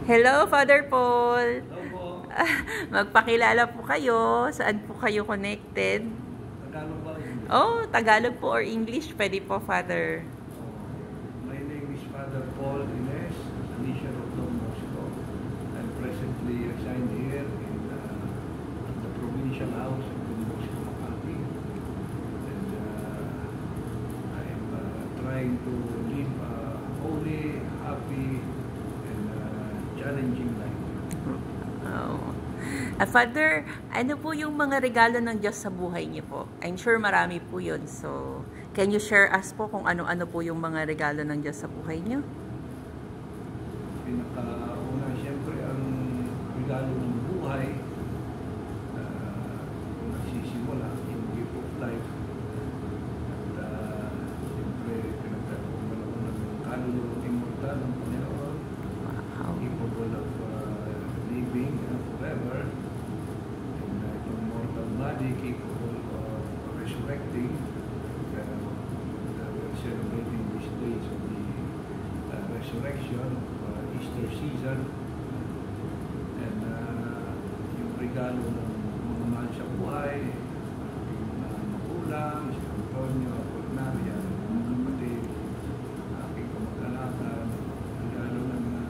Hello, Father Paul. Hello po. Magpakilala po kayo. Saan po kayo connected? Tagalog ba yun? Oh, Tagalog po or English? Pwede po, Father. My name is Father Paul Ines, Alicia of Don Bosco. I'm presently assigned here in the provincial house of Don Bosco, Makati. And I am trying to live a holy, happy, and challenging life. Oh. Father, ano po yung mga regalo ng Diyos sa buhay niyo po? I'm sure marami po yun. So, can you share us po kung ano-ano po yung mga regalo ng Diyos sa buhay niyo? Pinakauna, siyempre, ang regalo ng buhay, kung nagsisimula, yung gift of life. At siyempre, pinagkaroon ako ng kaluluwang immortal ng Panginoon, capable of living forever, and itong mortal body capable of resurrecting. We're celebrating these days of the resurrection of Easter season, and yung regalo ng mga mahal sa buhay, yung magulang, si Antonio, Apolinaria, mga kapatid, aking kamag-anakan, regalo ng mga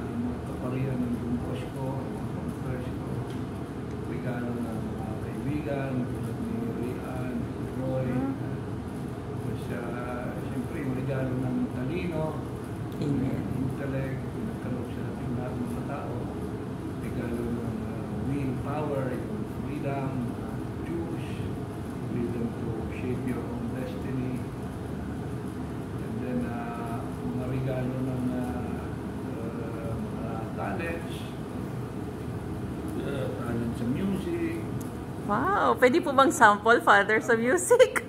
kaparihan ng Don Bosco, mga conference ko, regalo ng mga kaibigan, tulad ni Rian, Roy, siyempre yung regalo ng talino, intellect, pinagkaloob sa ating lahat ng mga tao, regalo ng willpower, yung freedom, choose, freedom to shape your own destiny, and then mga regalo ng mga talents, talent sa music. Wow! Pwede po bang sample, Father, sa music?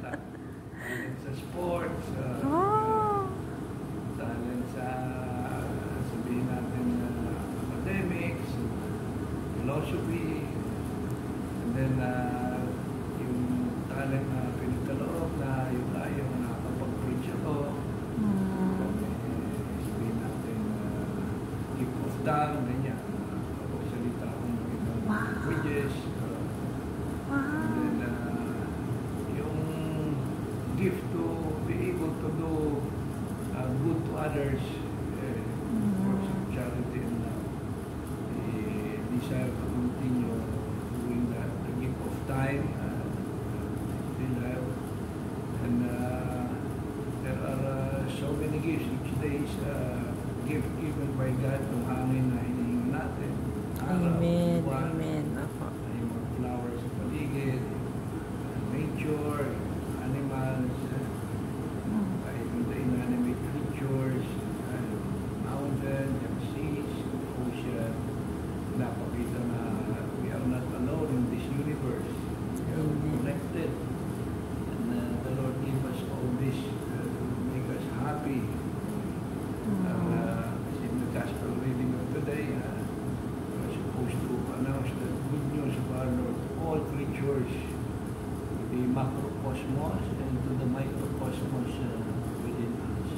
Talent sa sports, Oh! talent sa, sabihin natin, academics, philosophy, and then yung talent na pinagkaloob na yung tayo na nakapag-preach ako, sabihin natin, gift of tongue, ganyan, kapagsalita akong ibang languages, and then yung gift to be able to do good to others, works of charity and love. The desire to continue doing that, the gift of time, still have, and there are so many gifts each day is gift given by God ng hangin na hinihingi natin. Amen. Buwan, Amen. Opo. yung mga flowers sa paligid, nature, animals, even the inanimate creatures, mountain, yung seas, ocean, napakita na we are not alone in this universe. We are connected. And the Lord gave us all this to make us happy. In the gospel reading of today, we're supposed to announce the good news of our Lord to all creatures, to the macrocosmos and to the microcosmos within us.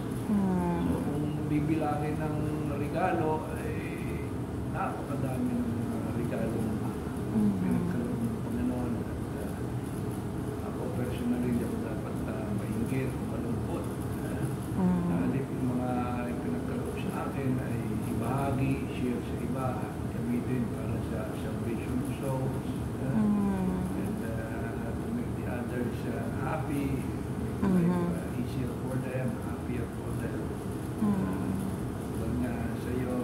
So kung bibilangin ng regalo, napakadami ng mga regalo na pinagkaroon ng Panginoon. At ako personally, hindi ako dapat maingit o malungkot. Halip yung mga pinagkaroon sa akin ay ibahagi, share sa iba, gamitin para sa salvation of souls, and to make the others happy, make life easier for them, happier for them. Nga sa iyo,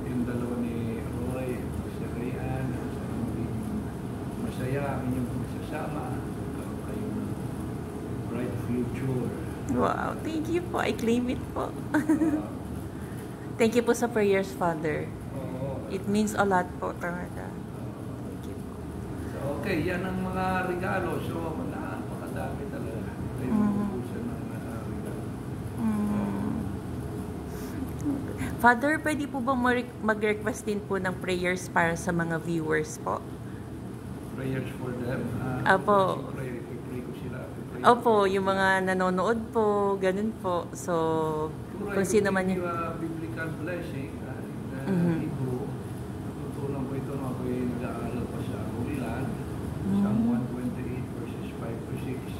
yung dalawa ni Roy, si Rian, sana maging masaya ang inyong pagsasama, karoon kayo ng bright future. Wow! Thank you po. I claim it po. Thank you po sa prayers, Father. It means a lot po talaga. Thank you po. So, okay, yan ang mga regalo. So, napakadami talaga. Tayo mabubusan ng regalo. Father, pwede po bang mag-request din po ng prayers para sa mga viewers po? Prayers for them. Apo. Pray ko sila. Opo, yung mga nanonood po, ganun po. So, kung sino man yun. Biblical biblical blessing in Mhm. Hebrew. Natutunan ko ito nung ako'y nag-aaral pa sa Holy Land. Psalm 128 verses 5 to 6.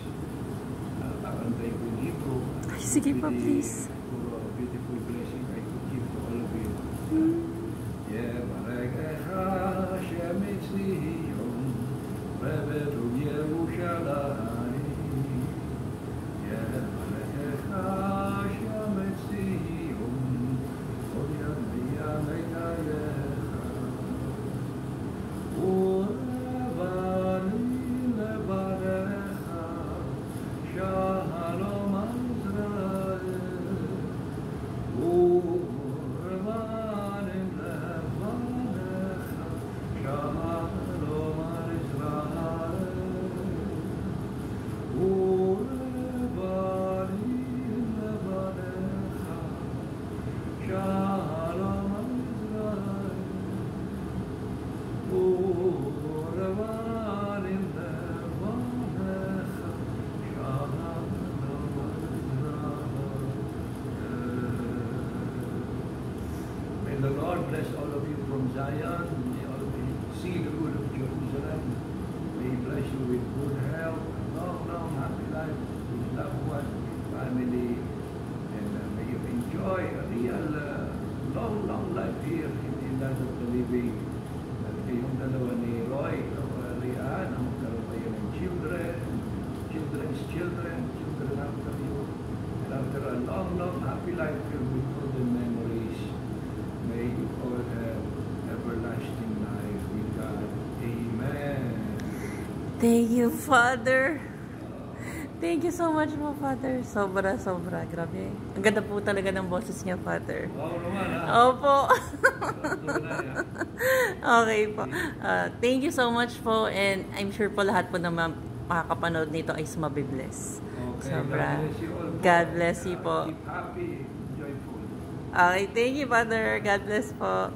Kakantay ko yung Hebrew. Ay, sige pa, Really, please. puro beautiful blessing I could give to all of you. יברכך השם את ציון, ובטוב ירושלים. יברכך השם את ציון, כל ימי חייך. ולבנים לברך, שלום על ישראל. ולבנים לברך, שלום על ישראל. ולבנים לברך, שלום על ישראל. ולבנים לברך, שלום על ישראל. May the Lord bless all of you from Zion. May all of you see the good of Jerusalem. May He bless you with good health, long, happy life with loved ones, with family. And may you enjoy a real long life here in the land of the living. At kayong dalawa ni Roy, Rian, ang magkaroon kayo ng children's children after you. And after a long, happy life filled with golden memories, may you all have everlasting life with God. Amen. Thank you, Father. Thank you so much po, Father. Sobra. Grabe. Ang ganda po talaga ng boses niya, Father. Wow naman, ha? Opo. Tunay, ha? Okay po. Thank you so much po, and I'm sure po lahat po na makakapanood nito ay sumabibless. Okay, Sobra. God bless you all. God bless you po. Keep happy, joyful. Okay, thank you, Father. God bless po.